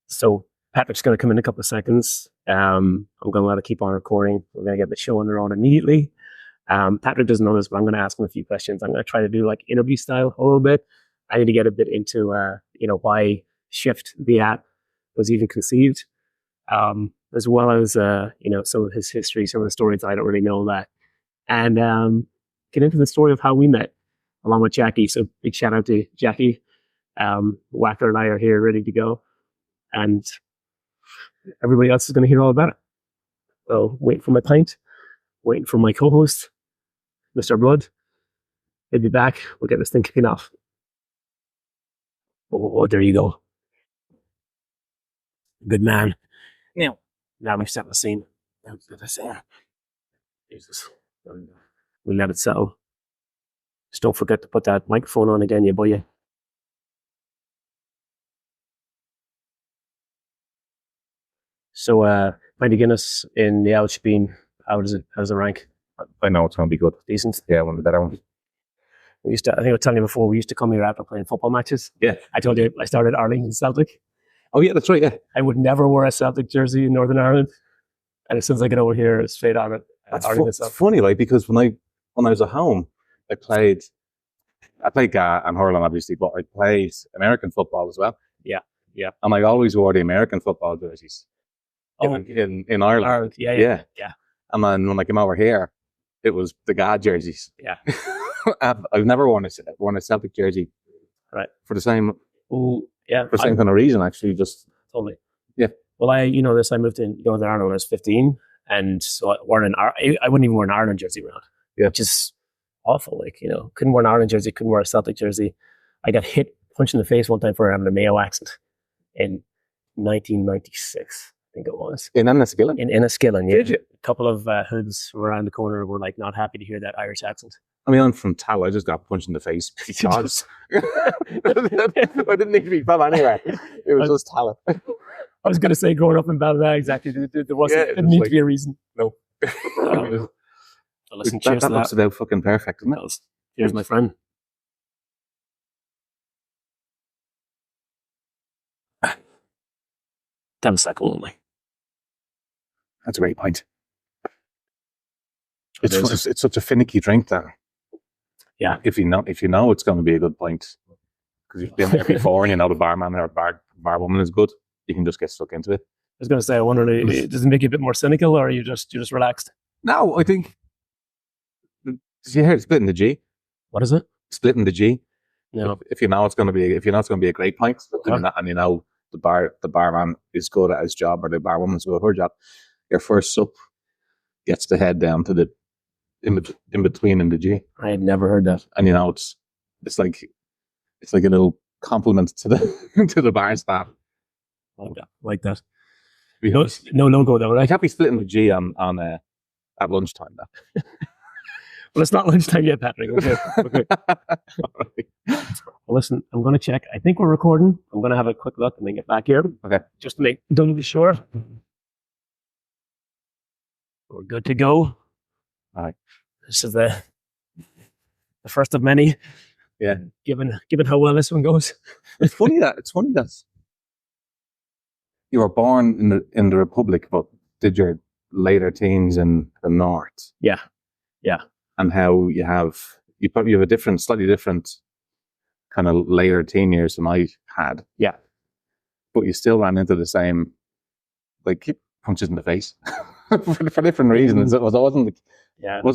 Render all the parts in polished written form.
So Patrick's going to come in a couple of seconds. I'm going to let it keep on recording. We're going to get the show on the road immediately. Patrick doesn't know this, but I'm going to ask him a few questions. I'm going to try to do like interview style a little bit. I need to get a bit into, why Shift the app was even conceived, as well as, some of his history, some of the stories I don't really know that, and get into the story of how we met, along with Jackie. So big shout out to Jackie. Wacker and I are here ready to go, and everybody else is going to hear all about it. So waiting for my pint, waiting for my co-host, Mr. Blood. He'll be back. We'll get this thing kicking off. Oh, there you go. Good man. Now we set the scene. Jesus. We let it settle. Just don't forget to put that microphone on again, you boy. So, pint of Guinness in the Auld Shebeen. How's the rank? I know it's going to be good. Decent? Yeah, one of the better ones. I think I was telling you before, we used to come here after playing football matches. Yeah. I told you I started Arlington Celtic. Oh, yeah, that's right, yeah. I would never wear a Celtic jersey in Northern Ireland. And as soon as I get over here, it's straight on it. It's funny, like, because when I was at home, I played and hurling, obviously, but I played American football as well. Yeah. And I always wore the American football jerseys. Oh, in Ireland. Yeah. And then when I came over here, it was the GA jerseys. Yeah. I've never worn a Celtic jersey. Right. For the same. Oh, yeah. For the same kind of reason, actually. Just totally. Yeah. Well, I moved to Northern Ireland when I was 15, and so I wouldn't even wear an Ireland jersey around. Yeah. Which is awful. Like, couldn't wear an Ireland jersey, couldn't wear a Celtic jersey. I got punched in the face one time for having a Mayo accent in 1996. I think it was. In Enniskillen? In Enniskillen, yeah. Did you? A couple of hoods around the corner were like not happy to hear that Irish accent. I mean, I'm from Tal. I just got punched in the face. Because I didn't need to be from anywhere. It was just talent. I was going to say, growing up in Ballina, exactly. There wasn't. Didn't need to be a reason. No. Listen, cheers that to looks about fucking perfect, doesn't it? Cheers, my friend. 10 seconds only. That's a great point. It's such a finicky drink that. Yeah. If you know it's going to be a good pint, because you've been there before and you know the barman or barwoman is good, you can just get stuck into it. I was going to say, I wonder, does it make you a bit more cynical, or are you just relaxed? No, I think. Did you hear splitting the G? What is it? Splitting the G. No. If you know it's going to be a great pint, and you know the barman is good at his job or the barwoman's good at her job, your first sup gets the head down to the in between in the G. I had never heard that. And it's like a little compliment to the to the bar staff. Like that. No logo though, right? I can't be splitting the G on at lunchtime though. Well, it's not lunchtime yet, Patrick. Okay. Well, listen, I'm going to check. I think we're recording. I'm going to have a quick look and then get back here. Okay. Just to make doubly sure. We're good to go. All right. This is the first of many. Yeah. Given how well this one goes. It's funny that you were born in the Republic, but did your later teens in the North. Yeah. And how you have a slightly different kind of later teen years than I had. Yeah. But you still ran into the same, like, punches in the face for different reasons. It wasn't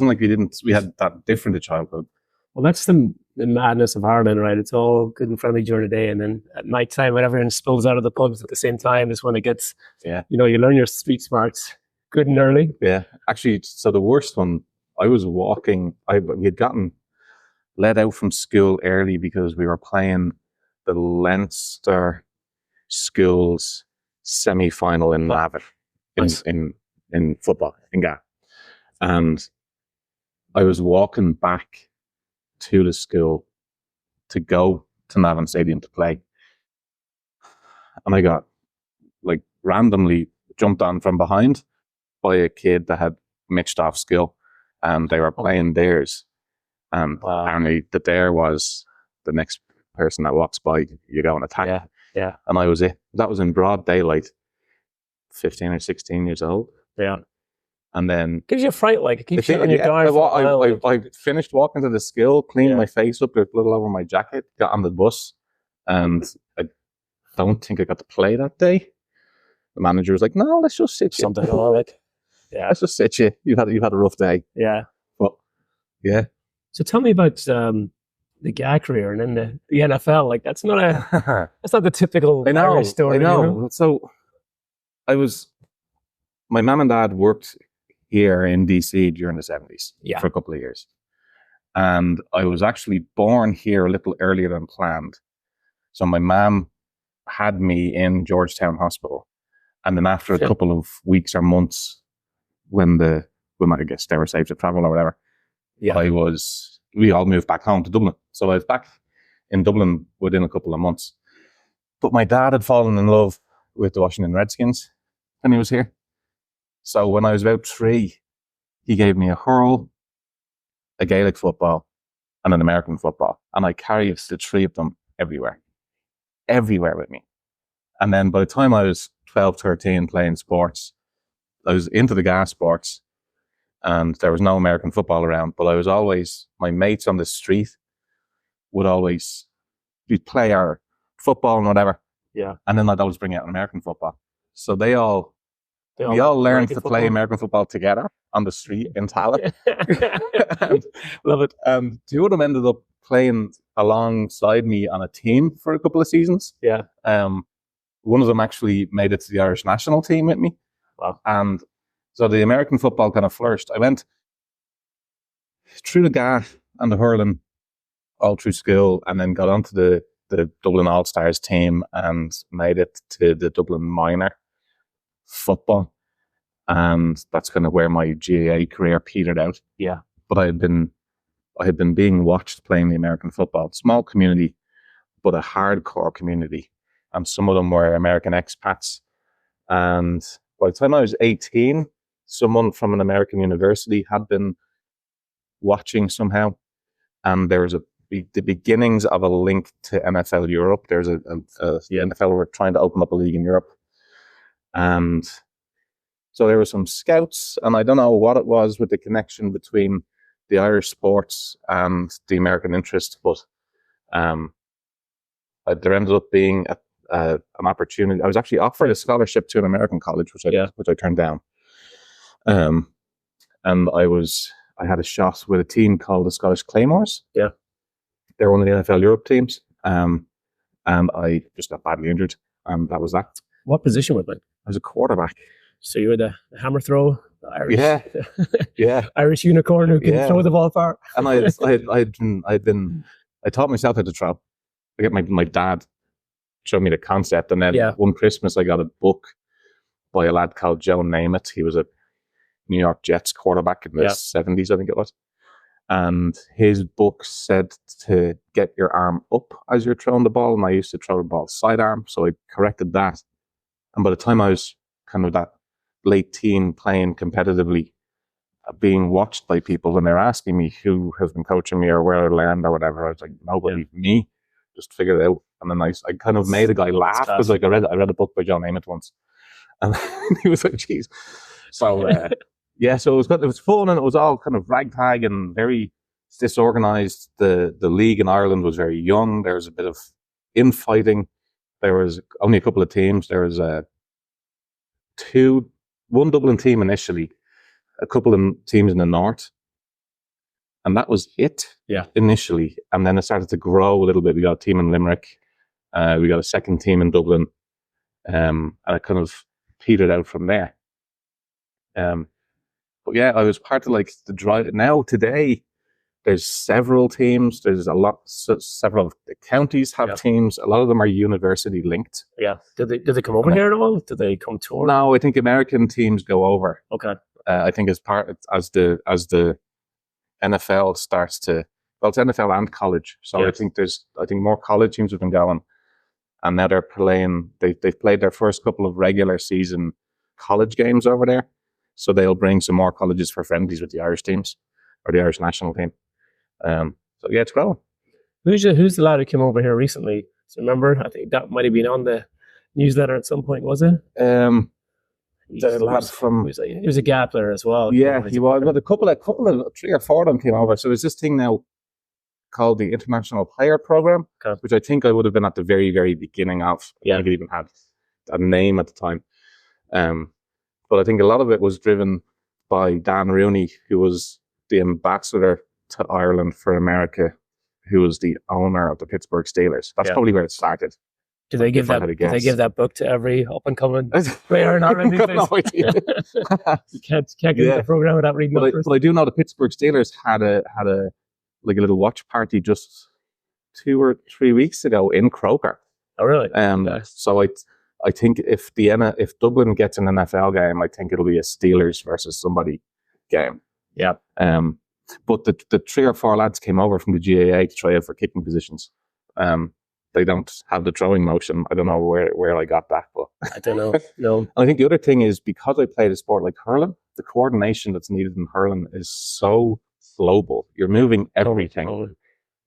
like we had that different a childhood. Well, that's the madness of Ireland, right? It's all good and friendly during the day, and then at night time, when everyone spills out of the pubs at the same time, is when it gets. Yeah. You learn your street smarts good and early. Yeah. Actually, so the worst one, I was walking. We had gotten let out from school early because we were playing the Leinster schools semi-final in Navan in football in GA, and I was walking back to the school to go to Navan Stadium to play, and I got like randomly jumped on from behind by a kid that had mitched off school, and they were playing theirs. And apparently the dare was the next person that walks by, you go and attack. Yeah. Yeah. And I was it. That was in broad daylight, 15 or 16 years old. Yeah. And then Gives you a fright, like it keeps you on your yeah, guard for a while. I finished walking to the school, cleaned Yeah. my face up a little over my jacket, got on the bus, and I don't think I got to play that day. The manager was like, "No, let's just sit you. Something wrong with it. Yeah. Let's just sit you. You've had a rough day." Yeah. But yeah. So tell me about the GA career and then the NFL. Like that's not the typical Irish story. I know. You know? So my mum and dad worked here in DC during the 70s for a couple of years. And I was actually born here a little earlier than planned. So my mum had me in Georgetown Hospital. And then after a couple of weeks or months, when I guess they were safe to travel or whatever, we all moved back home to Dublin. So I was back in Dublin within a couple of months. But my dad had fallen in love with the Washington Redskins when he was here. So when I was about 3, he gave me a hurl, a Gaelic football, and an American football. And I carried the 3 of them everywhere with me. And then by the time I was 12, 13 playing sports, I was into the gas sports and there was no American football around, but I was always, my mates on the street would always play our football and whatever. Yeah. And then I'd always bring out an American football. So we all learned to play American football together on the street in Tallaght. Love it. 2 of them ended up playing alongside me on a team for a couple of seasons. Yeah. One of them actually made it to the Irish national team with me. Wow. And so the American football kind of flourished. I went through the GA and the hurling all through school and then got onto the Dublin All-Stars team and made it to the Dublin minor football. And that's kind of where my GAA career petered out. Yeah. But I had been being watched playing the American football. Small community, but a hardcore community. And some of them were American expats. And by the time I was 18, someone from an American university had been watching somehow. And there was the beginnings of a link to NFL Europe. There's the NFL were trying to open up a league in Europe. And so there were some scouts, and I don't know what it was with the connection between the Irish sports and the American interest, but there ended up being an opportunity. I was actually offered a scholarship to an American college, which I turned down. And I had a shot with a team called the Scottish Claymores. Yeah. They're one of the NFL Europe teams. And I just got badly injured, and that was that. What position was it? I was a quarterback. So you were the hammer throw, the Irish, Irish unicorn who can throw the ball far. And I taught myself how to throw. I get my dad showed me the concept, and then one Christmas I got a book by a lad called Joe Namath. He was a New York Jets quarterback in the 70s, I think it was. And his book said to get your arm up as you're throwing the ball, and I used to throw the ball sidearm, so I corrected that. And by the time I was kind of that late teen playing competitively, being watched by people when they're asking me who has been coaching me or where I learned or whatever, I was like, nobody, me, just figured it out. And then I kind of made a guy laugh because like I read a book by John Namath once, and he was like, "Geez." So so it was fun, and it was all kind of ragtag and very disorganized. The league in Ireland was very young. There was a bit of infighting. There was only a couple of teams. There was one Dublin team initially, a couple of teams in the north, and that was it initially. And then it started to grow a little bit. We got a team in Limerick. We got a second team in Dublin, and it kind of petered out from there. But yeah, I was part of like the drive. Now today, there's several teams. There's several counties have teams. A lot of them are university linked. Yeah. Did they come over here at all? Did they come tour? No, I think American teams go over. Okay. I think as the NFL starts to, well, it's NFL and college. So I think more college teams have been going, and now they're playing. They've played their first couple of regular season college games over there. So they'll bring some more colleges for friendlies with the Irish teams or the Irish national team. So yeah, it's growing. Who's the lad who came over here recently? So remember, I think that might have been on the newsletter at some point, was it? The lad from He was a gap player as well. yeah, he was. But a couple of 3 or 4 of them came over. So there's this thing now called the International Player Program, Okay. which I think I would have been at the very, very beginning of. Yeah. I think it even had a name at the time. But I think a lot of it was driven by Dan Rooney, who was the ambassador to Ireland for America, who was the owner of the Pittsburgh Steelers. That's probably where it started. Do they give that book to every up and coming player? Not really. No idea. You can't get the program without reading it. But I do know the Pittsburgh Steelers had a like a little watch party just 2 or 3 weeks ago in Craic. Oh, really? So I think if Dublin gets an NFL game, I think it'll be a Steelers versus somebody game. Yeah. But the 3 or 4 lads came over from the GAA to try out for kicking positions. They don't have the throwing motion. I don't know where I got that, but I don't know. No. And I think the other thing is because I played a sport like hurling, the coordination that's needed in hurling is so global. You're moving everything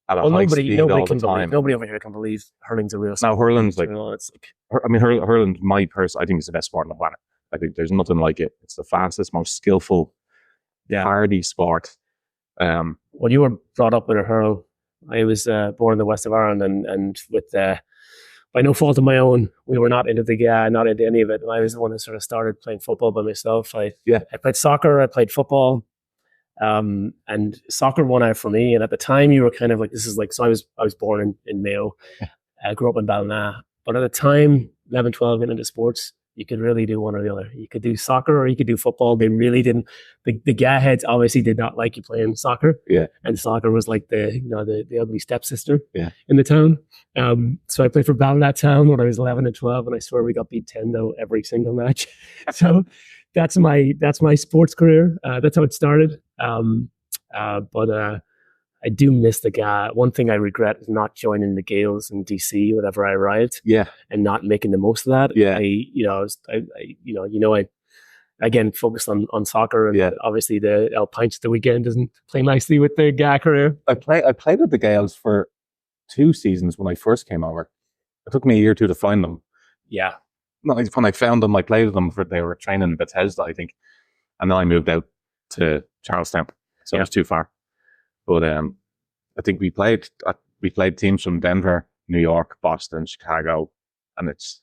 at a high speed all the time. Nobody over here can believe hurling's a real sport. Now hurling's like, it's like, I mean, hurling's I think it's the best sport on the planet. I think there's nothing like it. It's the fastest, most skillful, hardy sport. Well, you were brought up with a hurl. I was born in the west of Ireland, and with by no fault of my own, we were not into not into any of it. And I was the one who sort of started playing football by myself. I played soccer, I played football, and soccer won out for me. And at the time, you were kind of like, this is like, so I was born in Mayo, I grew up in Ballina, but at the time, 11, 12, getting into sports, you could really do one or the other. You could do soccer or you could do football. They really didn't. The ga-heads obviously did not like you playing soccer. Yeah. And soccer was like the ugly stepsister in the town. So I played for Ballina Town when I was 11 and 12, and I swear we got beat 10-0 every single match. So that's my sports career. That's how it started. But I do miss the GA. One thing I regret is not joining the Gaels in DC whenever I arrived. Yeah. And not making the most of that. Yeah. I again focused on soccer, and obviously the El Pinch at the weekend doesn't play nicely with the GA career. I played with the Gaels for 2 seasons when I first came over. It took me a year or 2 to find them. Yeah. When I found them, I played with them they were training in Bethesda, I think. And then I moved out to Charlestown. So it was too far. But I think we played teams from Denver, New York, Boston, Chicago, and it's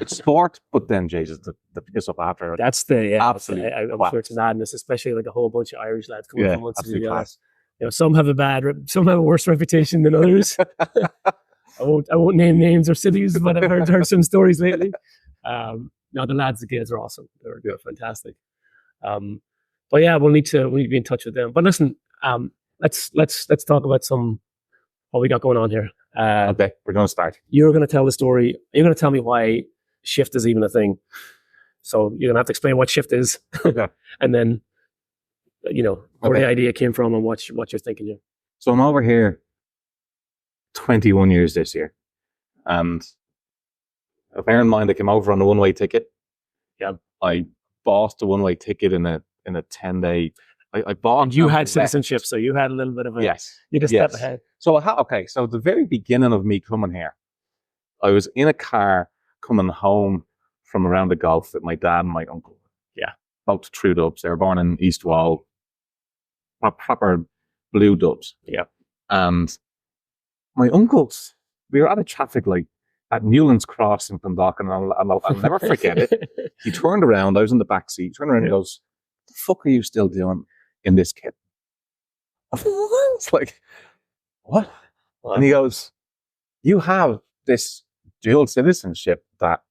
sport. But then Jesus, the piss up after. That's the absolute. I'm sure it's madness, especially like a whole bunch of Irish lads coming from one city to the other. Some have a worse reputation than others. I won't name names or cities, but I've heard some stories lately. The lads, the kids are awesome. They're fantastic. But yeah, we'll need to be in touch with them. But listen, let's talk about what we got going on here. Okay, we're going to start. You're going to tell the story. You're going to tell me why shift is even a thing. So you're going to have to explain what shift is, and then where the idea came from and what you're thinking here. So I'm over here 21 years this year, and bear in mind I came over on a one-way ticket. Yeah, I bought the one-way ticket in a 10-day. I bought. And you had citizenship, so you had a little bit of a You just stepped ahead. So So the very beginning of me coming here, I was in a car coming home from around the Gulf with my dad and my uncle. Yeah, both true Dubs. They were born in East Wall, proper blue Dubs. Yeah, and my uncles. We were at a traffic light at Newlands Cross in Dundalk, and I'll never forget it. He turned around. I was in the back seat. He turned around and goes, "The fuck are you still doing in this kit?" It's like, what? And he goes, "You have this dual citizenship that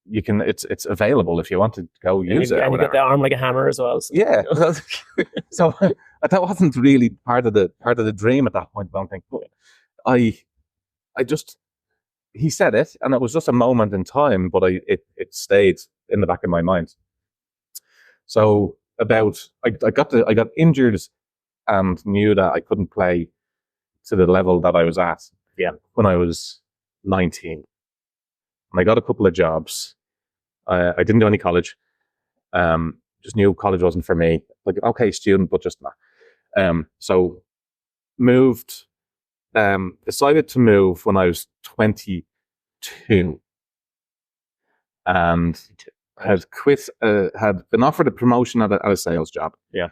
you can. It's available if you want to go use it." And you get the arm like a hammer as well. So. Yeah. So that wasn't really part of the dream at that point. I don't think. But I just. He said it, and it was just a moment in time, but it stayed in the back of my mind. So I got injured and knew that I couldn't play to the level that I was at when I was 19. And I got a couple of jobs. I didn't do any college. Just knew college wasn't for me. Like, okay, student, but just not. So moved decided to move when I was 22, and had quit. Had been offered a promotion at a sales job. Yeah.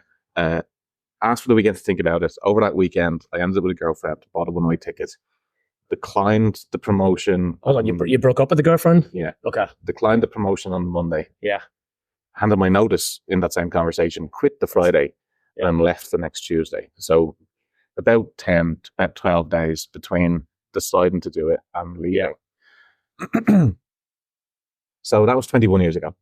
Asked for the weekend to think about it. Over that weekend, I ended up with a girlfriend. Bought a one-way ticket. Declined the promotion. Hold on, you broke up with the girlfriend? Yeah. Okay. Declined the promotion on Monday. Yeah. Handed my notice in that same conversation. Quit the Friday, and left the next Tuesday. So about 12 days between deciding to do it and leaving. Yeah. So that was 21 years ago.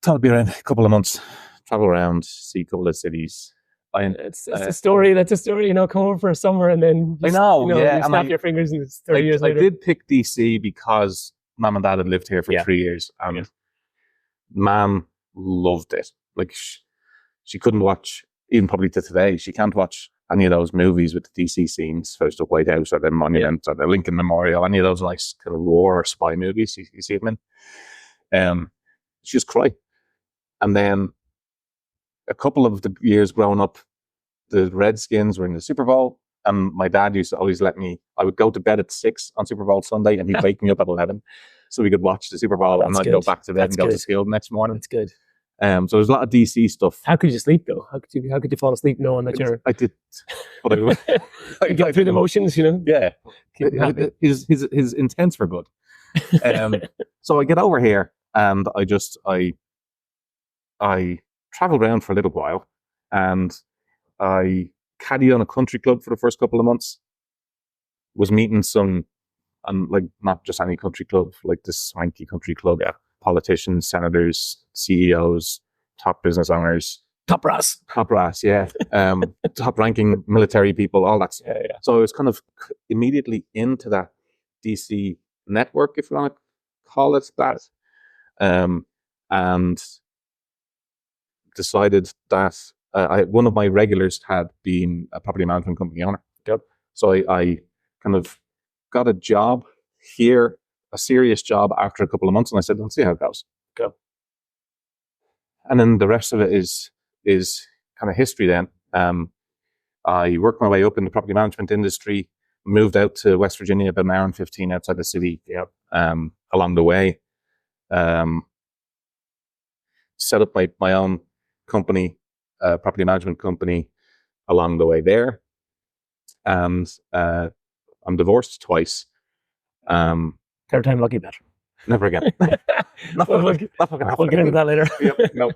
Thought it'd be around a couple of months, travel around, see a couple of cities. It's a story. That's a story, come over for a summer and then I know, you snap your fingers and it's 30 years later. I did pick DC because Mum and Dad had lived here for 3 years, and Mum loved it. Like she couldn't watch, even probably to today, she can't watch any of those movies with the DC scenes, first the White House or the Monument or the Lincoln Memorial, any of those nice kind of war or spy movies you see them in. She just cry. And then a couple of the years growing up, the Redskins were in the Super Bowl, and my dad used to always I would go to bed at 6 on Super Bowl Sunday, and he'd wake me up at 11 so we could watch the Super Bowl, and I'd go back to bed and go to school the next morning. That's good. So there's a lot of DC stuff. How could you sleep though? How could you fall asleep knowing that you're? I did. But I you got through the motions, Yeah. His intents were good. So I get over here, and I traveled around for a little while, and I caddied on a country club for the first couple of months. Was meeting some, and like not just any country club, like this swanky country club. Yeah. Politicians, senators, CEOs, top business owners. Top brass, yeah. Top-ranking military people, all that. Yeah. So I was kind of immediately into that DC network, if you want to call it that, and decided that one of my regulars had been a property management company owner. Yep. So I kind of got a job here, a serious job, after a couple of months, and I said, let's see how it goes. Go. And then the rest of it is kind of history then. I worked my way up in the property management industry, moved out to West Virginia, about an hour and 15 outside the city. Yep. Along the way, set up my own company, property management company along the way there. And I'm divorced twice. Third time lucky, better. Never again. We'll get into that later. Yep, no.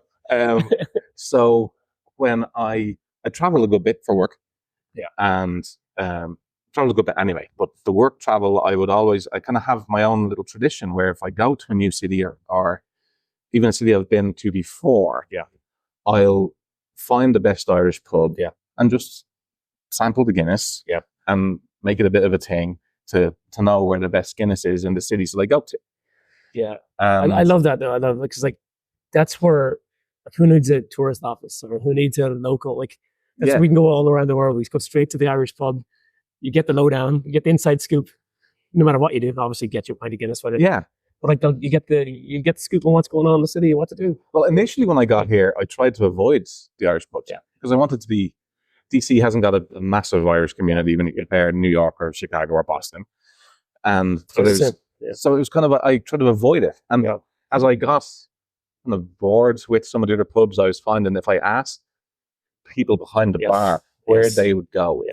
So when I travel a good bit for work, and travel a good bit anyway. But the work travel, I kind of have my own little tradition where if I go to a new city or even a city I've been to before, I'll find the best Irish pub, and just sample the Guinness, and make it a bit of a thing to know where the best Guinness is in the cities that I go to. Yeah, I love that though. I love it because that's where who needs a tourist office or who needs a local that's where we can go all around the world. We go straight to the Irish pub. You get the lowdown, you get the inside scoop. No matter what you do, obviously get your pint of Guinness with it. Yeah, but you get the scoop on what's going on in the city and what to do. Well, initially when I got here, I tried to avoid the Irish pubs because I wanted to be. DC hasn't got a massive Irish community when you compare New York or Chicago or Boston, and so it was kind of I tried to avoid it. And as I got kind of bored with some of the other pubs, I was finding if I asked people behind the bar where they would go,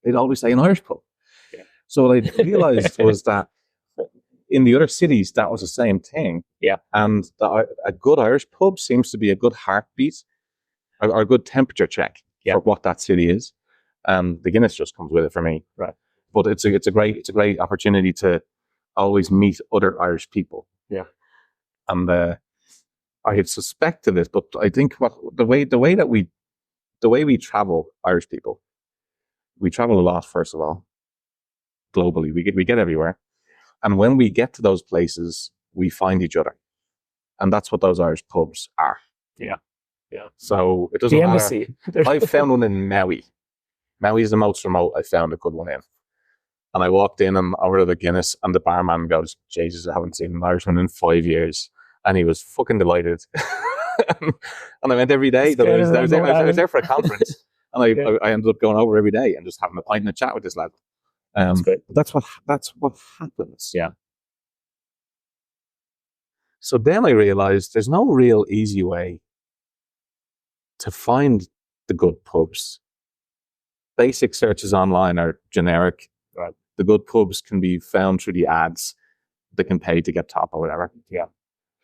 they'd always say an Irish pub. Yeah. So what I realized was that in the other cities that was the same thing. Yeah, and a good Irish pub seems to be a good heartbeat or a good temperature check. For what that city is, the Guinness just comes with it for me. Right, but it's a great opportunity to always meet other Irish people. Yeah, and I had suspected it, but I think the way we travel, Irish people, we travel a lot. First of all, globally, we get everywhere, and when we get to those places, we find each other, and that's what those Irish pubs are. Yeah. Yeah. So it doesn't matter. I found one in Maui. Maui is the most remote I found a good one in. And I walked in and ordered a Guinness, and the barman goes, Jesus, I haven't seen an Irishman in 5 years. And he was fucking delighted. And I went every day. I was there for a conference. And I ended up going over every day and just having a pint and a chat with this lad. That's great. But that's what happens. Yeah. So then I realized there's no real easy way to find the good pubs. Basic searches online are generic. Right. The good pubs can be found through the ads. They can pay to get top or whatever. Yeah.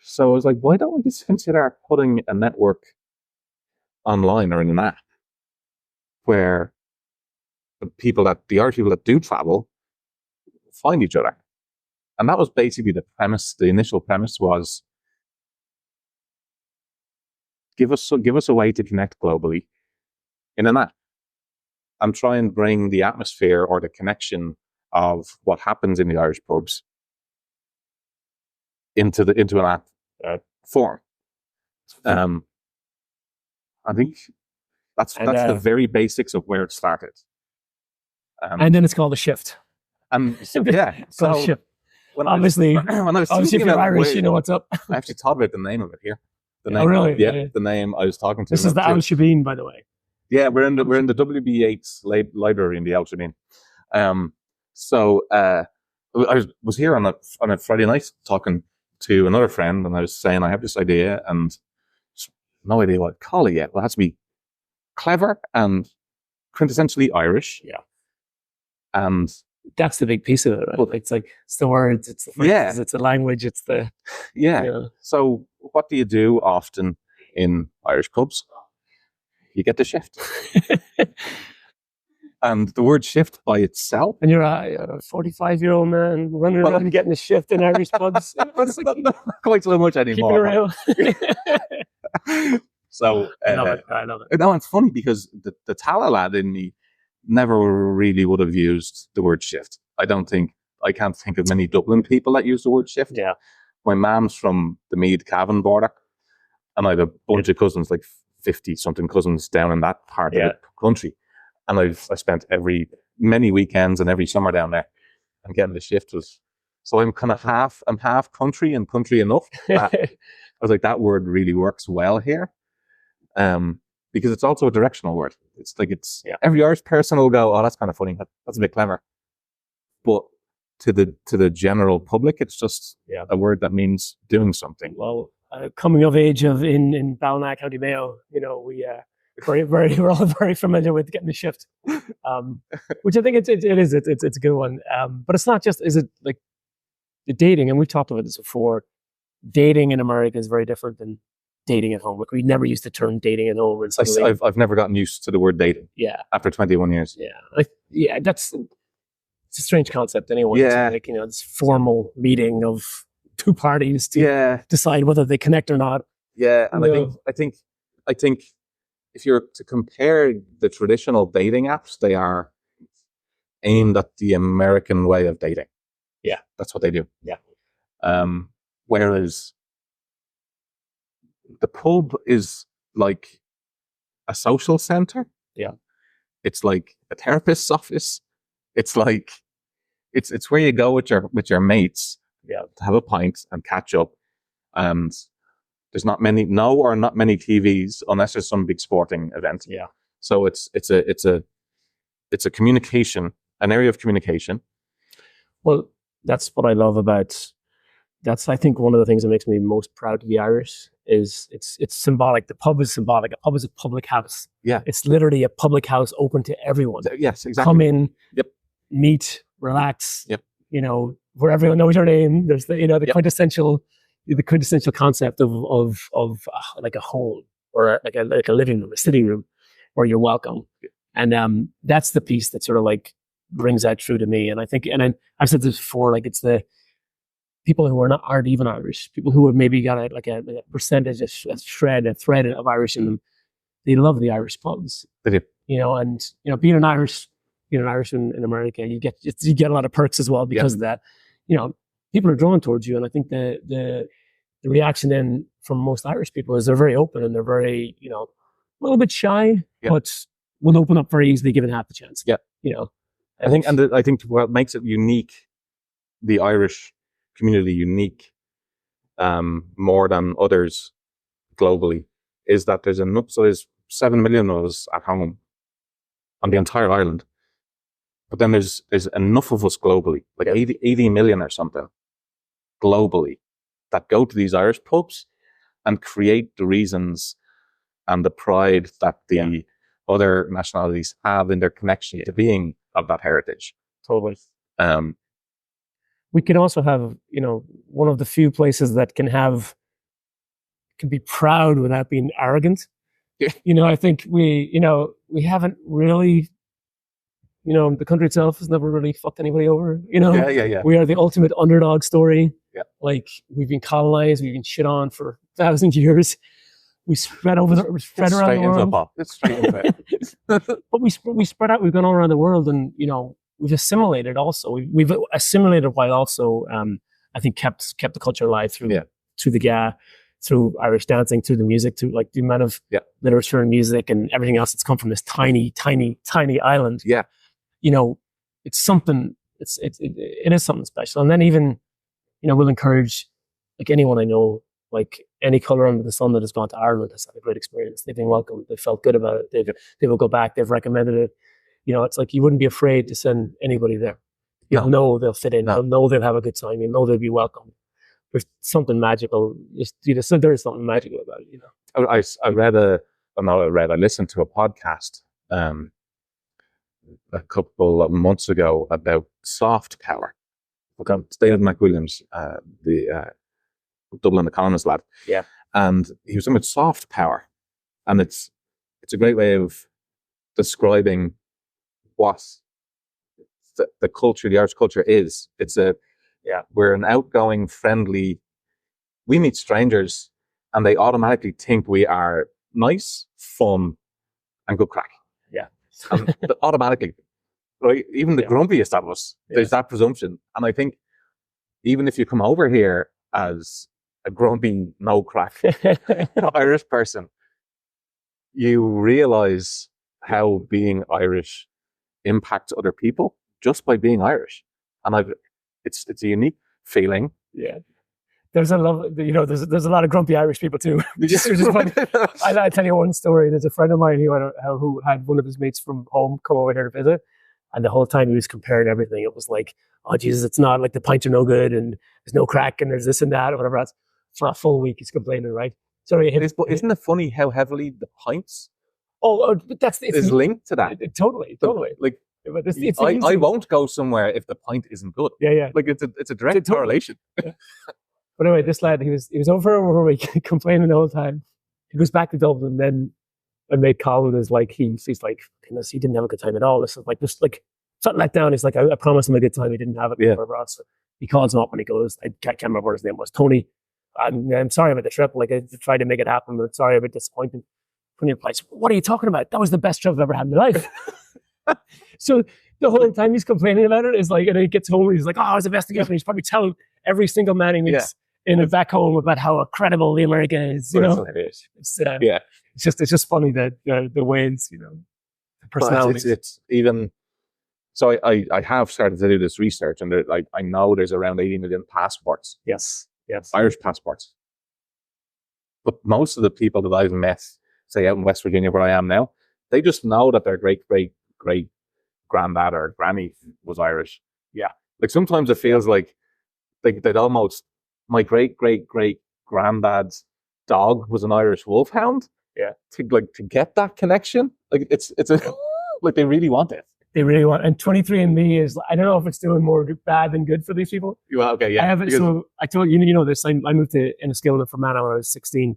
So I was like, why don't we just consider putting a network online or in an app where the Irish people that do travel find each other? And that was basically the premise. The initial premise was give us a way to connect globally in an app and try and bring the atmosphere or the connection of what happens in the Irish pubs into an app form. I think that's the very basics of where it started. And then it's called a shift. And yeah, so shift. When obviously, if you're Irish, you know what's up. I actually thought about the name of it here. The name, oh, really? Yeah, the name I was talking to. This is the Auld Shebeen, by the way. Yeah, we're in the WB Yeats library in the Auld Shebeen. So I was here on a Friday night talking to another friend, and I was saying I have this idea, and no idea what to call it yet. Well, it has to be clever and quintessentially Irish. Yeah, and that's the big piece of it, right? Well, it's like it's the words, it's the phrases, it's the language, it's the So what do you do often in Irish pubs? You get the shift. And the word shift by itself. And you're a 45-year-old man running around and getting a shift in Irish pubs. It's like, not quite so much anymore. So I love it. No, it's funny because the Tala lad in me never really would have used the word shift. I can't think of many Dublin people that use the word shift. Yeah. My mom's from the Meath-Cavan border, and I have a bunch of cousins, like 50-something cousins down in that part of the country. And I spent many weekends and every summer down there, and getting the shift was, so I'm kind of half country and country enough. I was like, that word really works well here. Because it's also a directional word. It's like every Irish person will go, oh, that's kind of funny. That's a bit clever. But to the general public, it's just a word that means doing something. Well, coming of age in Ballina, County Mayo, we're all very familiar with getting the shift, which I think it's a good one. But it's not just, is it like the dating? And we've talked about this before. Dating in America is very different than dating at home. Like, we never used the term dating at home. And I've never gotten used to the word dating. Yeah. After 21 years. Yeah. It's a strange concept anyway. Yeah. Like, this formal meeting of two parties to decide whether they connect or not. Yeah. And I think if you're to compare the traditional dating apps, they are aimed at the American way of dating. Yeah. That's what they do. Yeah. Whereas the pub is like a social center. Yeah. It's like a therapist's office. It's like it's where you go with your mates to have a pint and catch up. And there's not many TVs unless there's some big sporting event. Yeah. So it's a communication, an area of communication. Well, that's what I love about. That's, I think, one of the things that makes me most proud to be Irish is it's symbolic. The pub is symbolic. A pub is a public house. Yeah. It's literally a public house open to everyone. Yes, exactly. Come in, Yep. Meet, relax. Yep. Where everyone knows your name. There's the quintessential concept of like a home or like a living room, a sitting room where you're welcome. Yeah. And that's the piece that sort of like brings that true to me. And I think, and I've said this before, like, it's the people who aren't even Irish, people who have maybe got a percentage, a thread of Irish in them. They love the Irish pubs. They do. Being an Irish in America, you get a lot of perks as well because of that. People are drawn towards you, and I think the reaction then from most Irish people is they're very open and they're very a little bit shy, but will open up very easily given half the chance. Yeah. I think what makes it unique, the Irish community unique, more than others globally, is that there's 7 million of us at home, on the entire island. But then there's enough of us globally, like 80 million or something globally, that go to these Irish pubs and create the reasons and the pride that the other nationalities have in their connection to being of that heritage. Totally. We can also have, one of the few places that can be proud without being arrogant. Yeah. I think we haven't really, the country itself has never really fucked anybody over. Yeah. We are the ultimate underdog story. Yeah. Like, we've been colonized, we've been shit on for 1,000 years. We spread around the world. It's straight into it. But we spread out. We've gone all around the world, and we've assimilated. Also, we've assimilated while also, I think, kept the culture alive through the GA, through Irish dancing, through the music, through like the amount of literature and music and everything else that's come from this tiny, tiny, tiny island. Yeah, it's something. It is something special. And then even, we'll encourage, like, anyone I know, like any color under the sun that has gone to Ireland has had a great experience. They've been welcomed. They felt good about it. They will go back. They've recommended it. It's like you wouldn't be afraid to send anybody there. You'll know they'll fit in. You'll know they'll have a good time. You'll know they'll be welcomed. There's something magical. There is something magical about it. I listened to a podcast a couple of months ago about soft power. David McWilliams, the Dublin economist lad. Yeah. And he was talking about soft power. And it's a great way of describing what the culture, the Irish culture is. We're an outgoing, friendly, we meet strangers and they automatically think we are nice, fun, and good crack. Yeah. Automatically. Right? Even the grumpiest of us, there's that presumption. And I think even if you come over here as a grumpy, no crack Irish person, you realize how being Irish impacts other people just by being Irish. And it's a unique feeling. Yeah. There's a there's a lot of grumpy Irish people too. I tell you one story. There's a friend of mine who had one of his mates from home come over here to visit. And the whole time he was comparing everything. It was like, oh, Jesus, it's not like the pints are no good and there's no crack and there's this and that or whatever else. For a full week, he's complaining, right? Sorry, isn't it funny how heavily the pints but is linked to that? Totally. Like, But I won't go somewhere if the pint isn't good. Yeah. Like it's a direct correlation. Yeah. But anyway, this lad, he was over a week complaining the whole time. He goes back to Dublin, then my mate Colin is like, he's like, he didn't have a good time at all. This is like, something let down. He's like, I promised him a good time. He didn't have it. Yeah. So he calls him up and he goes, I can't remember what his name was. Tony, I'm sorry about the trip. Like, I tried to make it happen, but sorry about disappointing. From your place, what are you talking about? That was the best trip I've ever had in my life. So the whole time he's complaining about it is like, and he gets home and he's like, oh, it was the best thing ever. He's probably telling every single man he meets back home about how incredible the America is. It's just funny that the ways, the personalities. It's even. So I have started to do this research, and I know there's around 80 million passports. Yes. Irish passports. But most of the people that I've met, say out in West Virginia where I am now, they just know that their great granddad or granny was Irish. Yeah. Like sometimes it feels like they'd almost, my great granddad's dog was an Irish wolfhound. Yeah. To get that connection, like it's like they really want it. They really want, and 23andMe is, I don't know if it's doing more bad than good for these people. Well, okay, yeah. I have it, so I told you, this. I moved to Enniskillen from Fermanagh when I was 16.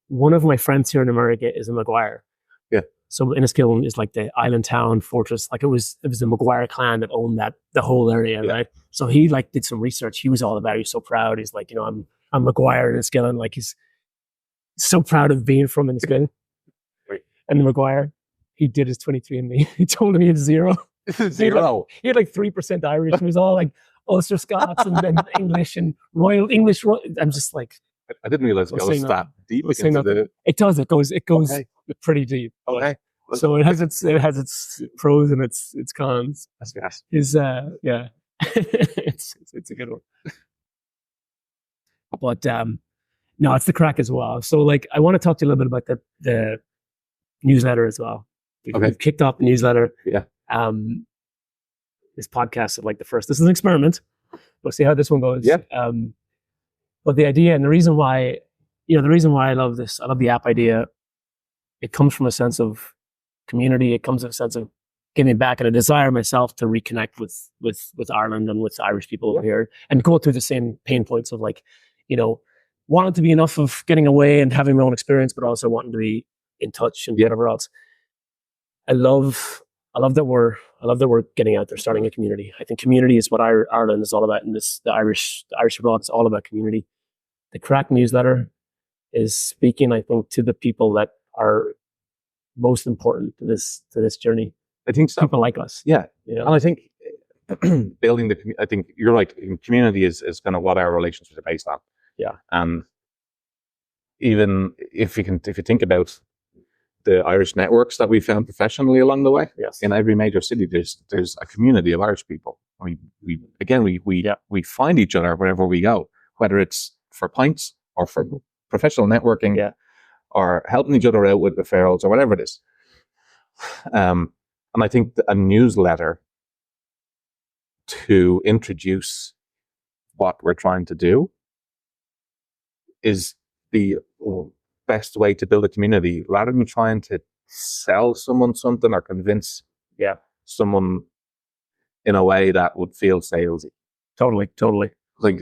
One of my friends here in America is a Maguire. Yeah. So Enniskillen is like the island town fortress. Like it was the Maguire clan that owned the whole area, right? So he did some research. He was all about it. He's so proud. He's like, I'm Maguire in Enniskillen. Like he's so proud of being from Enniskillen. And the Maguire, he did his 23andMe. He told him he had zero. Zero. He had like 3% Irish. It was all like Ulster Scots and then English and Royal English. I'm just like, I didn't realize it goes that deep into the. It does. It goes pretty deep. Okay. So it has its pros and its cons. That's fast. It's a good one. But no, it's the crack as well. So like, I want to talk to you a little bit about the newsletter as well. We've kicked off the newsletter. Yeah. This podcast is like the first. This is an experiment. We'll see how this one goes. Yeah. But the idea and the reason why I love this, I love the app idea. It comes from a sense of community. It comes from a sense of giving back and a desire myself to reconnect with Ireland and with Irish people over here and go through the same pain points of like, wanting to be enough of getting away and having my own experience, but also wanting to be in touch and whatever else. I love that we're getting out there, starting a community. I think community is what Ireland is all about, and the Irish abroad is all about community. The Craic newsletter is speaking, I think, to the people that are most important to this journey. I think so. People like us. Yeah. And I think building I think you're right. Community is kind of what our relationships are based on. Yeah. And even if you think about the Irish networks that we found professionally along the way, in every major city, there's a community of Irish people. We find each other wherever we go, whether it's for pints or for professional networking, or helping each other out with referrals or whatever it is. And I think a newsletter to introduce what we're trying to do is the best way to build a community, rather than trying to sell someone something or convince someone in a way that would feel salesy. Totally. Like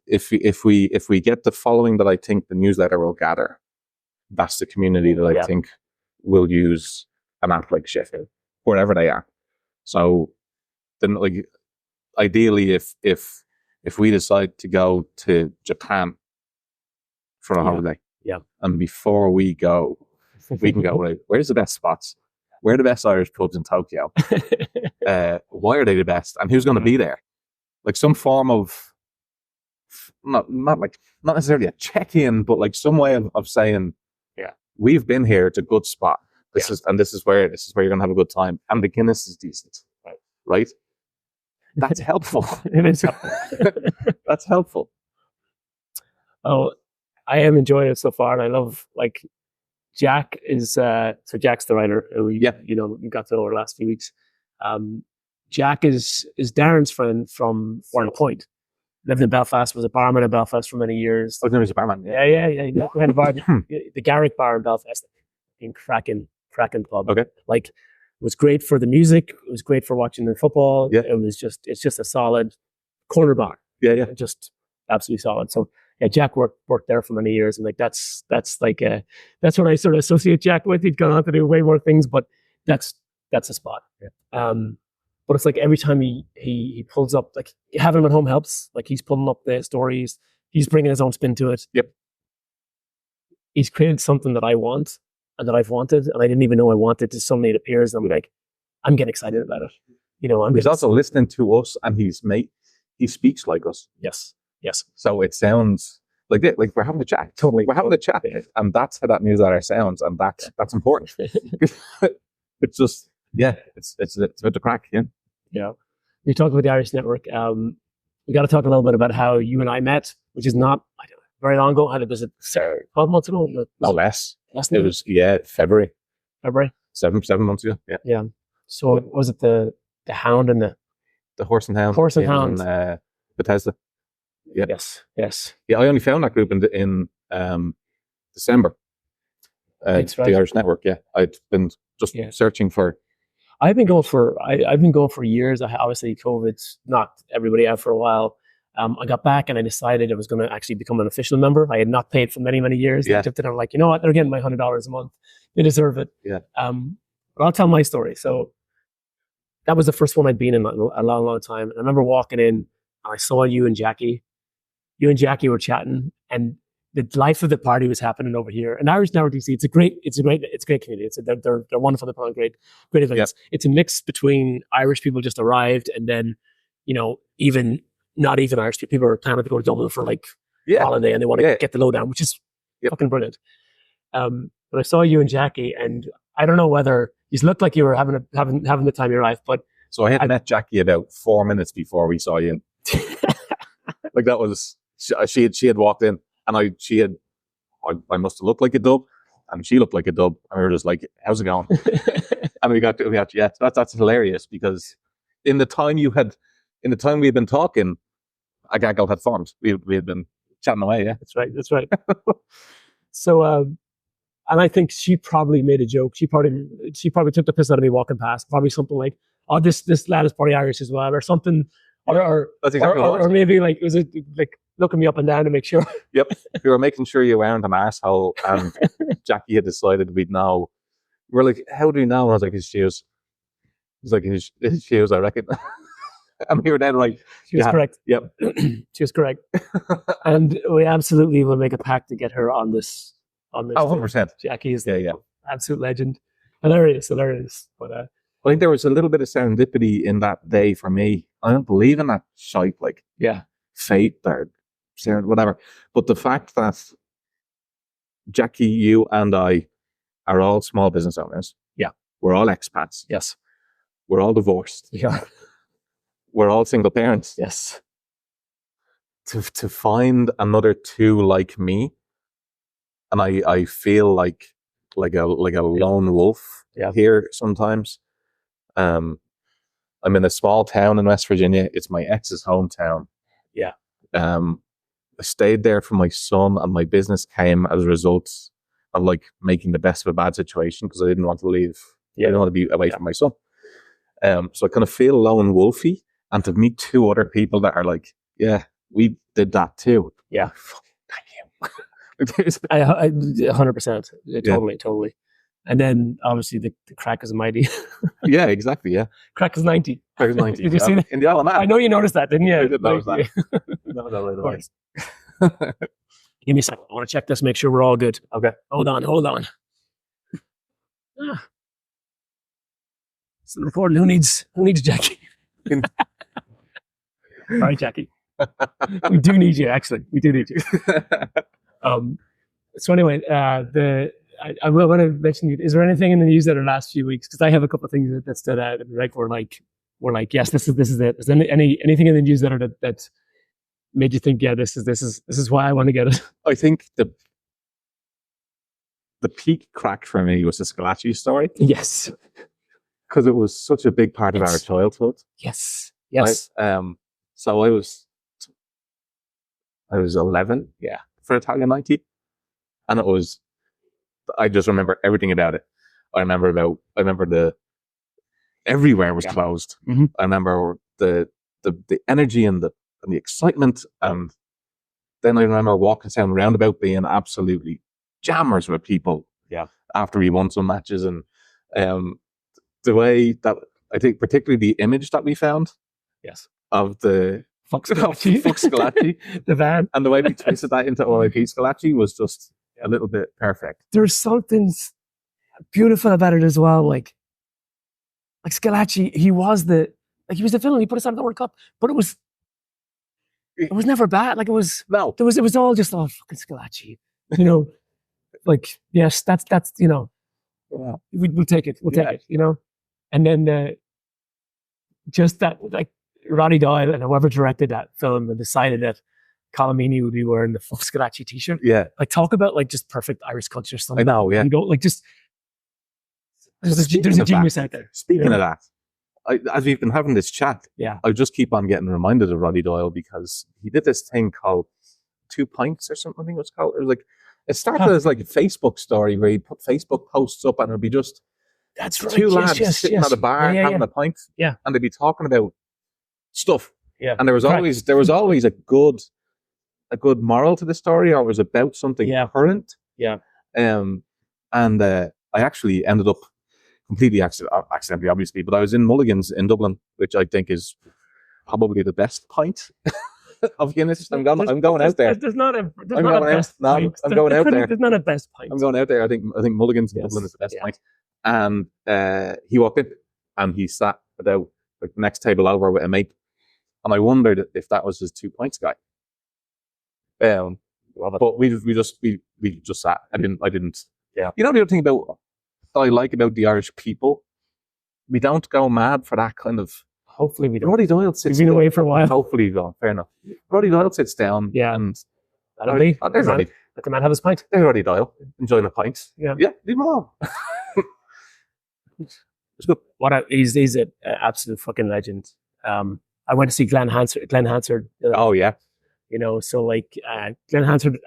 if we get the following that I think the newsletter will gather, that's the community that I think will use an app like Sheffield, wherever they are. So then, like, ideally, if we decide to go to Japan for a holiday, and before we go, we can go, right, where's the best spots? Where are the best Irish pubs in Tokyo? Why are they the best? And who's going to be there? Like some form of not necessarily a check-in, but like some way of saying, we've been here. It's a good spot. This is where you're going to have a good time. And the Guinness is decent, right? That's helpful. It is helpful. That's helpful. Oh, I am enjoying it so far, and I love, like, Jack is so Jack's the writer. We got to know over the last few weeks. Jack is Darren's friend from Warren Point. Lived in Belfast, was a barman in Belfast for many years. Oh, no, he's a barman. Yeah. He had a bar, the Garrick bar in Belfast, in cracking pub. Okay. Like, it was great for the music. It was great for watching the football. Yeah. It's just a solid corner bar. Yeah. Just absolutely solid. So Jack worked there for many years, and like that's like that's what I sort of associate Jack with. He'd gone on to do way more things, but that's a spot. Yeah. But it's like every time he pulls up, like having him at home helps. Like he's pulling up the stories, he's bringing his own spin to it. Yep. He's created something that I want and that I've wanted, and I didn't even know I wanted. Till suddenly it appears, and I'm like, I'm getting excited about it. He's also listening to us, and he speaks like us. Yes. So it sounds like we're having a chat. Totally. We're having a chat, and that's how that newsletter sounds, and that's important. It's just, it's about the crack, Yeah. You talked about the Irish network. We got to talk a little bit about how you and I met, which is not very long ago. How did it? 12 months ago? No, less. It was February. 7 months ago. Yeah. So was it the Hound and the Horse and Hound? Horse and Hound. Bethesda. Yeah. Yes. Yeah, I only found that group in December. That's right. The Irish Network. Yeah, I'd been just searching for. I've been going for years. Obviously, COVID's knocked everybody out for a while. I got back and I decided I was going to actually become an official member. I had not paid for many, many years. Yeah. And I'm like, you know what? They're getting my $100 a month. They deserve it. Yeah. But I'll tell my story. So that was the first one I'd been in a long, long time. And I remember walking in and I saw you and Jackie. You and Jackie were chatting, and the life of the party was happening over here. And Irish Network DC, it's a great community. They're wonderful. They're putting on great events. Yep. It's a mix between Irish people just arrived, and then, even not even Irish people are planning to go to Dublin for like holiday, and they want to get the lowdown, which is fucking brilliant. But I saw you and Jackie, and I don't know whether you looked like you were having the time of your life, but so I had met Jackie about 4 minutes before we saw you. Like that was. She had walked in, and I must have looked like a dub, and she looked like a dub, and we were just like, how's it going? And we got yeah, that's hilarious because in the time we had been talking, a gaggle had formed. We had been chatting away, yeah. That's right. So, and I think she probably made a joke. She probably took the piss out of me walking past. Probably something like, "Oh, this lad is probably Irish as well," or something, or That's exactly what it was. or maybe like was it like looking me up and down to make sure. Yep, we were making sure you weren't an arsehole, and Jackie had decided we'd know. We're like, "How do you know?" And I was like, "His shoes." It's like his shoes, I reckon. And we were then like, She was correct. Yep. She was correct. And we absolutely will make a pact to get her on this. Oh, 100%. Jackie is yeah. absolute legend. Hilarious. But I think there was a little bit of serendipity in that day for me. I don't believe in that shite, like fate or whatever. But the fact that Jackie, you and I are all small business owners. Yeah. We're all expats. Yes. We're all divorced. Yeah. We're all single parents. Yes. To find another two like me, and I feel like a lone wolf here sometimes. I'm in a small town in West Virginia. It's my ex's hometown. Yeah. I stayed there for my son, and my business came as a result of like making the best of a bad situation because I didn't want to leave. I didn't want to be away from my son. So I kind of feel lone wolfy, and to meet two other people that are like, yeah, we did that too. Yeah. Thank you. I 100%. Totally. And then obviously the Craic is mighty. Yeah, exactly. Yeah. Craic is 90. Craic is 90. Did you see that? In the Isle of Man. I know you noticed that, didn't you? I did notice that. That right away. Give me a second. I want to check this, make sure we're all good. Okay. Hold on. It's recording. Who needs Jackie? All right, Jackie. We do need you, actually. We do need you. So anyway, I want to mention, is there anything in the news that are last few weeks? Because I have a couple of things that stood out. Right, we're like, yes, this is it. Is there anything in the news that made you think, yeah, this is why I want to get it? I think the peak crack for me was the Scalacci story. Yes, because it was such a big part of our childhood. Yes. So I was 11. Yeah. For Italian 90, and I just remember everything about it. I remember everywhere was closed. Mm-hmm. I remember the energy and the excitement, and then I remember walking down the roundabout being absolutely jammers with people. Yeah. After we won some matches, and the way that I think particularly the image that we found. Yes. Of the Fuck Scalacci, the van, and the way we twisted that into RIP Scalacci was just a little bit perfect. There's something beautiful about it as well. Like Scalacci, he was the villain. He put us out of the World Cup, but it was never bad. Like it was all just fucking Scalacci. You know, like yes, that's you know, we'll take it. We'll take it. You know, and then just that like. Roddy Doyle and whoever directed that film and decided that Colomini would be wearing the Fuck Scalacci t-shirt. Yeah. Like talk about like just perfect Irish culture. I know, yeah. And go like just there's a genius out there. Speaking of that, as we've been having this chat, I just keep on getting reminded of Roddy Doyle because he did this thing called 2 Pints or something. I think it was called. It was like it started as like a Facebook story where he'd put Facebook posts up and it'd be just two lads sitting at a bar having a pint. Yeah. And they'd be talking about stuff. Yeah. And there was always a good moral to the story, or it was about something current. Yeah. And I actually ended up completely accidentally, obviously, but I was in Mulligan's in Dublin, which I think is probably the best pint of Guinness. I'm going out there. There's not a best pint. I'm going out there. There's not a best pint. I'm going out there. I think Mulligan's in Dublin is the best pint. And he walked in and he sat about the next table over with a mate. And I wondered if that was his 2 pints guy. But we just sat. I didn't. Yeah. You know the other thing that I like about the Irish people, we don't go mad for that kind of. Hopefully we don't. Roddy Doyle sits. We've been away for a while. Hopefully, fair enough. Roddy Doyle sits down. Yeah. And there's Roddy. Let the man have his pint. There's Roddy Doyle enjoying a pint. Yeah. Yeah. Leave him alone. It's good. He's an absolute fucking legend. I went to see Glenn Hansard. Oh yeah. You know, so like Glenn Hansard,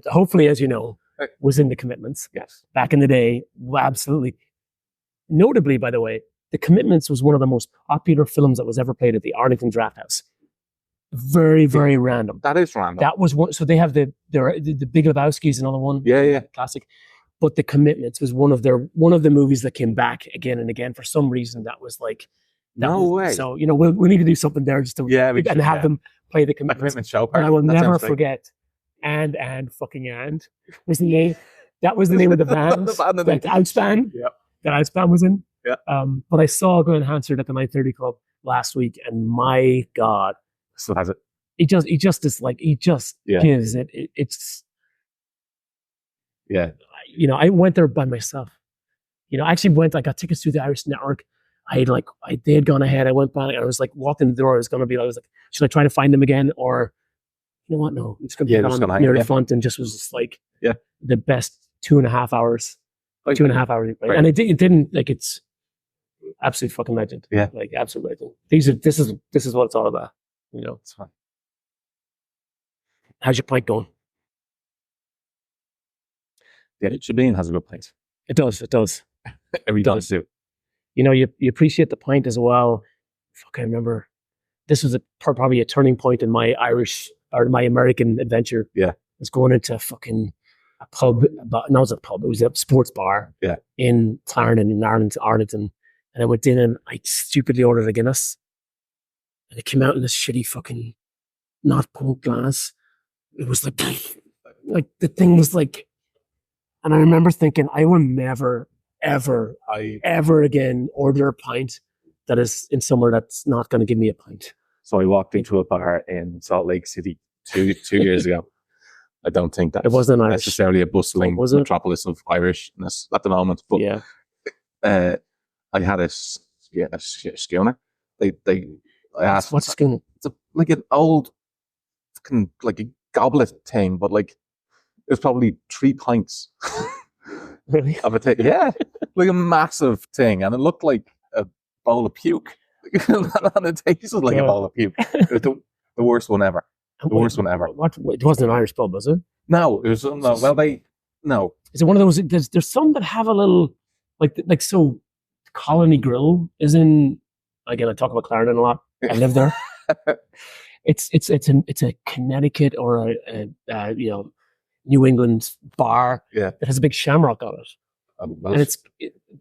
hopefully, as you know, Right. was in The Commitments Yes. back in the day. Well, absolutely. Notably, by the way, The Commitments was one of the most popular films that was ever played at the Arlington Draft House. Very, very random. That is random. That was one. So they have the Big Lebowski's, another one. Yeah. Classic. But The Commitments was one of the movies that came back again and again for some reason. That was like No way. So you know we need to do something there just to and have them play The Commitments. Commitment show. And I will never forget. And was the name. That was the name of the band. That Outspan. Yeah. That Outspan was in. Yeah. But I saw Glenn Hansard at the 9:30 Club last week, and my God, Still has it. he just gives it. It's Yeah. you know, I went there by myself. You know, I actually went. I got tickets through the Irish Network. They had gone ahead. I went back. I was like walking the door. I was like, should I try to find them again, or you know what? No, I'm just going to be near the front, and just was just like the best 2.5 hours. 2.5 hours, right? And it didn't like it's absolute fucking legend. Yeah, like absolute legend. This is what it's all about. You know, it's fun. How's your pint going? The Auld Shebeen has a good pint. It does. Every time too. You know, you appreciate the pint as well. Fuck, I remember this was probably a turning point in my Irish or my American adventure. Yeah, I was going into fucking a pub. No, it was a pub. It was a sports bar. Yeah, in Clarendon, in Arlington, and I went in and I stupidly ordered a Guinness, and it came out in this shitty fucking not punk glass. It was like the thing was like, and I remember thinking, I will never, ever again order a pint that is in somewhere that's not going to give me a pint. So I walked into a bar in Salt Lake City two years ago. I don't think that it wasn't necessarily a bustling metropolis of Irishness at the moment. But yeah, I had a schooner. I asked, what's a schooner? It's like an old, fucking, like a goblet thing, but like it's probably 3 pints. Really? Of a thing. Yeah, like a massive thing, and it looked like a bowl of puke. And it tasted like a bowl of puke. It was the worst one ever. The worst one ever. What? It wasn't an Irish pub, was it? No, it was no. Well, no. Is it one of those? There's some that have a little like so. Colony Grill is in. Again, I talk about Clarendon a lot. I live there. It's a Connecticut or a New England bar that has a big shamrock on it. And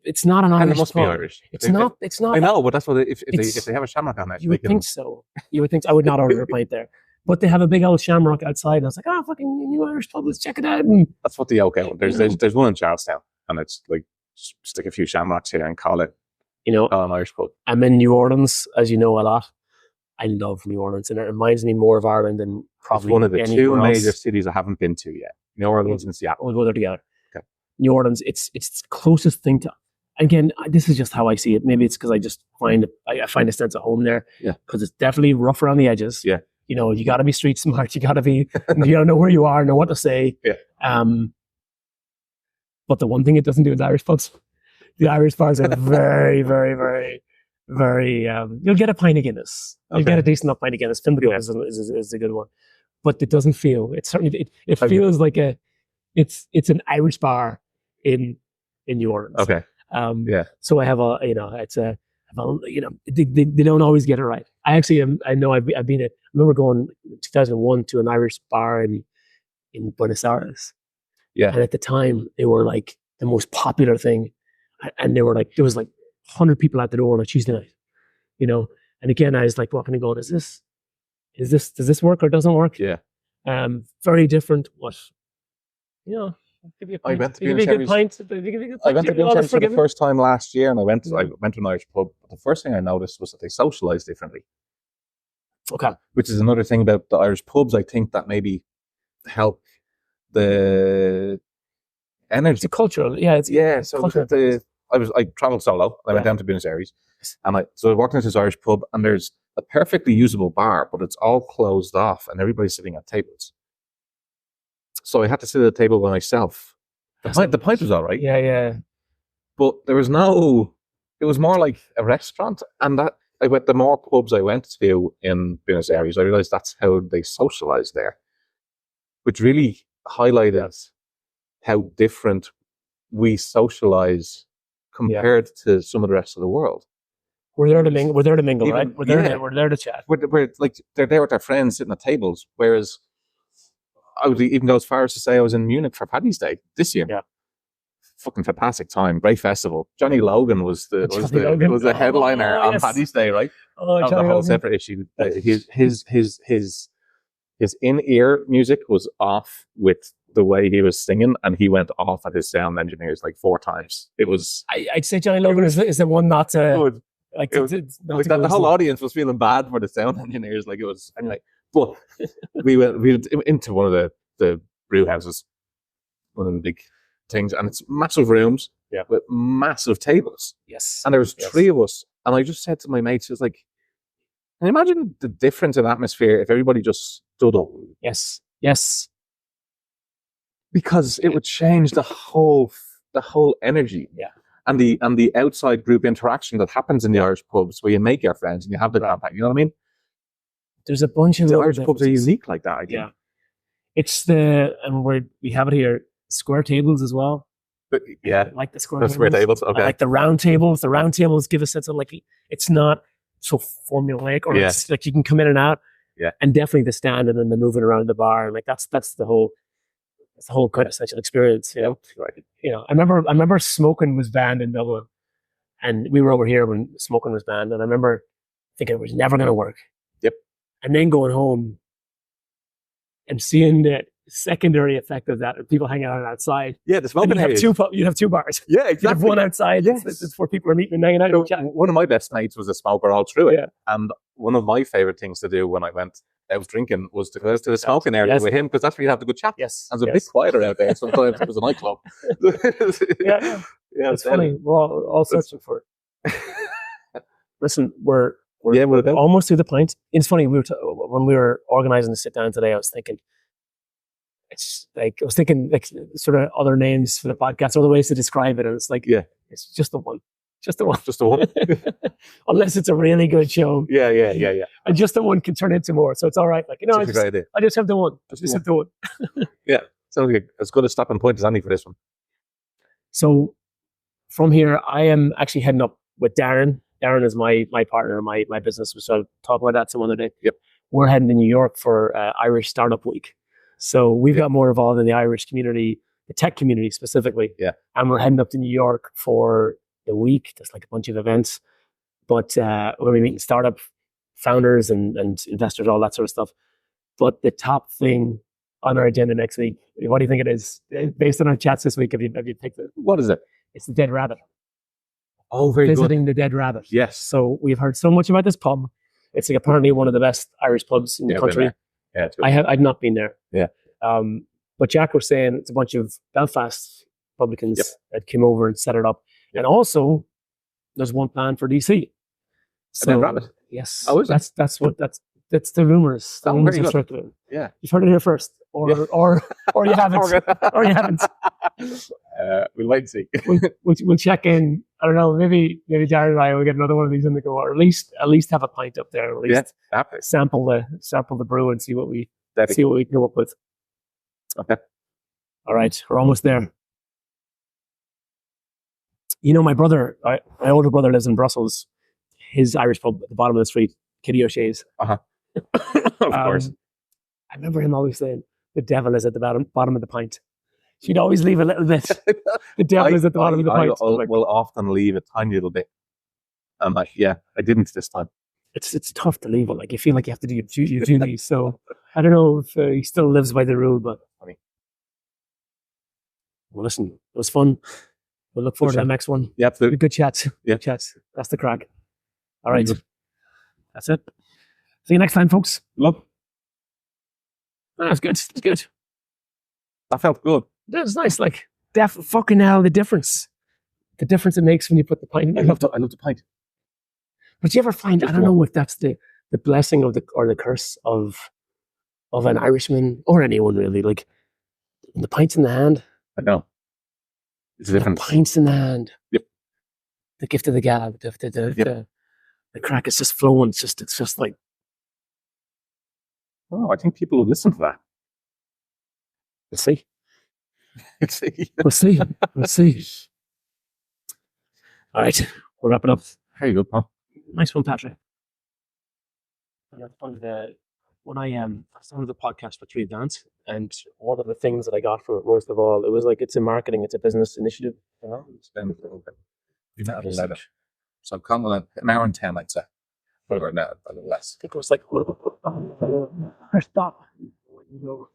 it's not an Irish. And it must pub. be Irish. It's not. I know, but that's what if they have a shamrock on it. You would think so. You would think so. I would not order a pint there. But they have a big old shamrock outside, and I was like, "Oh, fucking new Irish pub! Let's check it out." And that's what the okay. There's one in Charlestown, and it's like stick a few shamrocks here and call it, an Irish pub. I'm in New Orleans, as you know, a lot. I love New Orleans, and it reminds me more of Ireland than probably it's one of the 2 else. major cities I haven't been to yet. New Orleans and Seattle. We'll go there together. Okay. New Orleans, it's the closest thing to. Again, this is just how I see it. Maybe it's because I just find a sense of home there. Yeah. Because it's definitely rough around the edges. Yeah. You know, you got to be street smart. You got to know where you are, know what to say. Yeah. But the one thing it doesn't do is Irish pubs. The Irish bars are very, very, very, very. You'll get a pint of Guinness. You'll get a decent enough pint of Guinness. Finbody is a good one, but it doesn't feel. It certainly it feels like it's an Irish bar in New Orleans. Okay. So I have they don't always get it right. I remember going in 2001 to an Irish bar in Buenos Aires. Yeah. And at the time they were like the most popular thing. And there was like 100 people at the door on a Tuesday night, and again, I was like walking and going, does this work or doesn't work? Yeah. Very different. Give you a pint. I went to Buenos Aires. I went to Buenos Aires for the first time last year, and I went to an Irish pub. But the first thing I noticed was that they socialise differently. Okay. Which is another thing about the Irish pubs. I think that maybe help the energy. It's a cultural, yeah. So I travelled solo. I went down to Buenos Aires, and I walked into this Irish pub, and there's a perfectly usable bar, but it's all closed off, and everybody's sitting at tables. So I had to sit at a table by myself. The pint was all right. Yeah. But there was no it was more like a restaurant, and that the more pubs I went to in Buenos Aires, I realized that's how they socialize there, which really highlighted how different we socialize compared to some of the rest of the world. We're there to mingle. We're there to mingle, Even- right? We're there to chat. We're like they're there with their friends sitting at tables, whereas I would even go as far as to say I was in Munich for Paddy's Day this year. Yeah. Fucking fantastic time, great festival. Johnny Logan was the headliner on Paddy's Day, right? Oh, that was a whole separate issue. His in-ear music was off with the way he was singing, and he went off at his sound engineers like 4 times. It was. I'd say Johnny Logan is the one not to good. like. It was, not to the go whole listen. audience was feeling bad for the sound engineers. Like it was anyway. But we went into one of the brew houses, one of the big things, and it's massive rooms with massive tables. Yes. And there was 3 of us, and I just said to my mates, "It's like, can you imagine the difference in atmosphere if everybody just stood up?" Yes. Because it would change the whole energy. Yeah. And the outside group interaction that happens in the Irish pubs where you make your friends and you have the contact. You know what I mean? There's a bunch of The little Irish pubs are differences. unique like that, I think. Yeah. It's we have it here, square tables as well. But yeah, I like the square that's square tables. I Okay. like the round tables. The round tables give a sense of like, it's not so formulaic, or it's like you can come in and out. Yeah. And definitely the stand and then the moving around the bar. And like, that's the whole kind of essential experience, you know? Right. You know, I remember smoking was banned in Dublin, and we were over here when smoking was banned. And I remember thinking it was never going to work. Yep. And then going home and seeing the secondary effect of that, of people hanging out outside. Yeah, the smoking area. You'd have 2 bars. Yeah, You'd have exactly. one outside. Yes. It's where people are meeting and hanging out. So and chatting. one of my best mates was a smoker all through it. Yeah. And one of my favorite things to do when I went out drinking was to go to the smoking area with him, because that's where you have the good chat. Yes. And it's a bit quieter out there. Sometimes it was a nightclub. Yeah. It's funny. We're all searching for it. Listen, we're almost through the pint. It's funny. When we were organizing the sit down today, I was thinking like sort of other names for the podcast, other ways to describe it, and it's like, it's just the one. Just the one. Just the one. Unless it's a really good show. Yeah. And just the one can turn into more. So it's all right. Like, you know, That's a great idea. I just have the one. Have the one. Yeah. Sounds like as good a stopping point as any for this one. So from here, I am actually heading up with Darren. Darren is my partner, my business. So I'll talk about that some other day. Yep. We're heading to New York for Irish Startup Week. So we've got more involved in the Irish community, the tech community specifically. Yeah. And we're heading up to New York for the week. There's like a bunch of events. But we're meeting startup founders and investors, all that sort of stuff. But the top thing on our agenda next week, what do you think it is? Based on our chats this week, have you picked it? What is it? It's the Dead Rabbit. Oh, very Visiting good. the Dead Rabbit. Yes. So we've heard so much about this pub. It's like apparently one of the best Irish pubs in the country. Yeah, I've not been there. Yeah. But Jack was saying it's a bunch of Belfast publicans that came over and set it up. Yep. And also there's one plan for DC. So, Dead Rabbit. Yes. Oh, is it? That's the rumors. The rumors are circulating. Yeah. You've heard it here first. Or you haven't. Or you haven't. We'll wait and see. we'll check in. I don't know. Maybe Darren and I will get another one of these in the go, or at least have a pint up there. At least sample the brew and see what we can come up with. Okay. All right, we're almost there. You know, my older brother lives in Brussels. His Irish pub at the bottom of the street, Kitty O'Shea's. Of course. I remember him always saying, "The devil is at the bottom of the pint." She'd always leave a little bit. The devil is at the bottom of the pint. I will often leave a tiny little bit. I'm like, I didn't this time. It's tough to leave it. Like, you feel like you have to do your duties. So I don't know if he still lives by the rule, but funny. Well, listen, it was fun. We'll look forward to the next one. Yeah, absolutely. Good chats. Yeah. Good chats. That's the crack. All right. That's it. See you next time, folks. Love. That's good. It's good. That felt good. That's nice. Like, fucking hell, the difference it makes when you put the pint in. I love the pint. But you ever find, I don't know if that's the blessing of the curse of an Irishman or anyone really, like the pint's in the hand. I know. It's a difference. The pint's in the hand. Yep. the gift of the gab, the crack is just flowing. It's just like, Oh, I think people will listen to that. we'll see. See. We'll see. We'll see. All right, we'll wrap it up. Very good, Paul. Nice one, Patrick. When I started the podcast for Tree Dance, and one of the things that I got from it most of all, it was like it's a marketing, it's a business initiative. You know, It's been a little bit. You've not allowed it. So I'm calling it an hour and 10, I'd say. Or no, a little less. I think it was like, stop. You know,